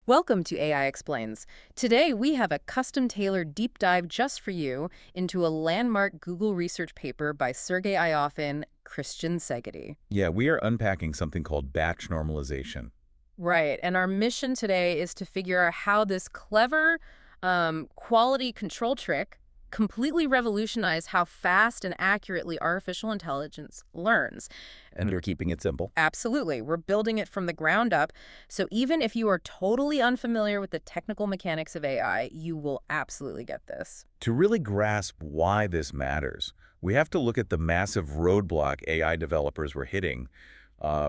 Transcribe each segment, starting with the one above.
Welcome to AI Explains. Today we have a custom-tailored deep dive just for you into a landmark Google research paper by Sergey Ioffe and Christian Szegedy. Yeah, we are unpacking something called batch normalization. Right, and our mission today is to figure out how this clever quality control trick completely revolutionized how fast and accurately artificial intelligence learns. And we're keeping it simple. Absolutely. We're building it from the ground up. So even if you are totally unfamiliar with the technical mechanics of AI, you will absolutely get this. To really grasp why this matters, we have to look at the massive roadblock AI developers were hitting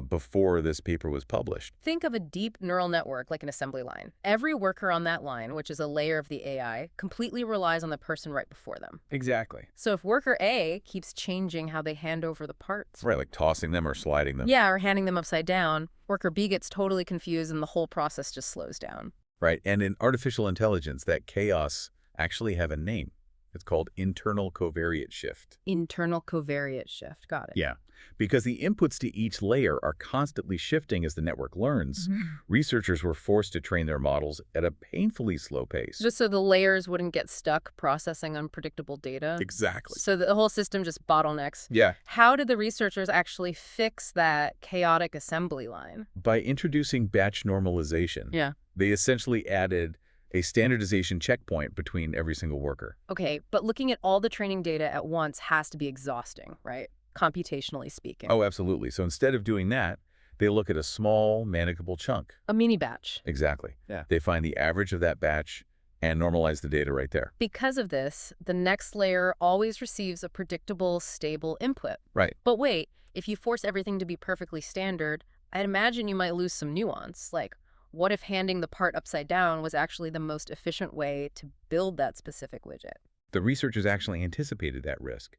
before this paper was published. Think of a deep neural network like an assembly line. Every worker on that line, which is a layer of the AI, completely relies on the person right before them. Exactly. So if worker A keeps changing how they hand over the parts, Right, like tossing them or sliding them. yeah, or handing them upside down, worker B gets totally confused and the whole process just slows down. Right, and in artificial intelligence, that chaos actually have a name. It's called internal covariate shift. Internal covariate shift. Got it. Yeah, because the inputs to each layer are constantly shifting as the network learns, researchers were forced to train their models at a painfully slow pace. Just so the layers wouldn't get stuck processing unpredictable data. Exactly. So the whole system just bottlenecks. Yeah. How did the researchers actually fix that chaotic assembly line? By introducing batch normalization, Yeah. they essentially added a standardization checkpoint between every single worker. Okay, but looking at all the training data at once has to be exhausting, right? Computationally speaking. Oh, absolutely. So instead of doing that, they look at a small, manageable chunk. A mini batch. Exactly. Yeah. They find the average of that batch and normalize the data right there. Because of this, the next layer always receives a predictable, stable input. Right. But wait, if you force everything to be perfectly standard, I'd imagine you might lose some nuance. Like, what if handing the part upside down was actually the most efficient way to build that specific widget? The researchers actually anticipated that risk.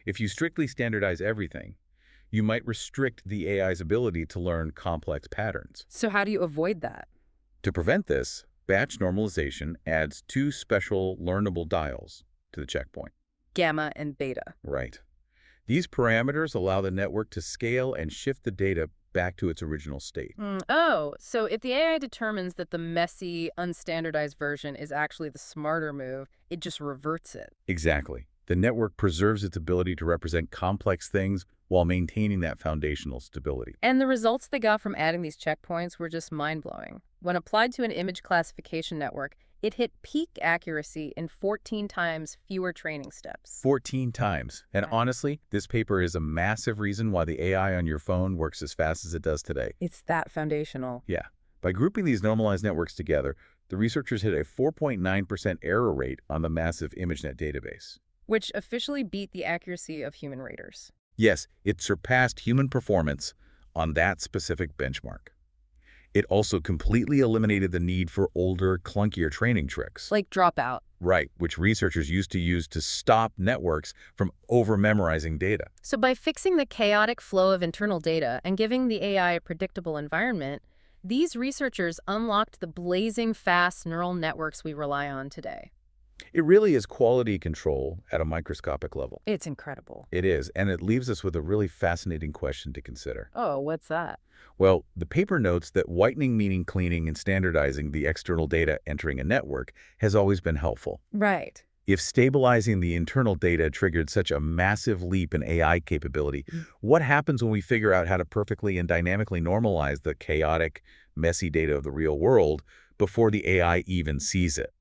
If you strictly standardize everything, you might restrict the AI's ability to learn complex patterns. So how do you avoid that? To prevent this, batch normalization adds two special learnable dials to the checkpoint. Gamma and beta. Right. These parameters allow the network to scale and shift the data back to its original state. Oh, so if the AI determines that the messy, unstandardized version is actually the smarter move, it just reverts it. Exactly. The network preserves its ability to represent complex things while maintaining that foundational stability. And the results they got from adding these checkpoints were just mind-blowing. When applied to an image classification network, it hit peak accuracy in 14 times fewer training steps. 14 times. And honestly, this paper is a massive reason why the AI on your phone works as fast as it does today. It's that foundational. Yeah. By grouping these normalized networks together, the researchers hit a 4.9% error rate on the massive ImageNet database. Which officially beat the accuracy of human raters. Yes, it surpassed human performance on that specific benchmark. It also completely eliminated the need for older, clunkier training tricks. Like dropout. Right, which researchers used to use to stop networks from over-memorizing data. So by fixing the chaotic flow of internal data and giving the AI a predictable environment, these researchers unlocked the blazing fast neural networks we rely on today. It really is quality control at a microscopic level. It's incredible. It is, and it leaves us with a really fascinating question to consider. Oh, what's that? Well, the paper notes that whitening, meaning cleaning and standardizing the external data entering a network, has always been helpful. Right. If stabilizing the internal data triggered such a massive leap in AI capability, what happens when we figure out how to perfectly and dynamically normalize the chaotic, messy data of the real world before the AI even sees it?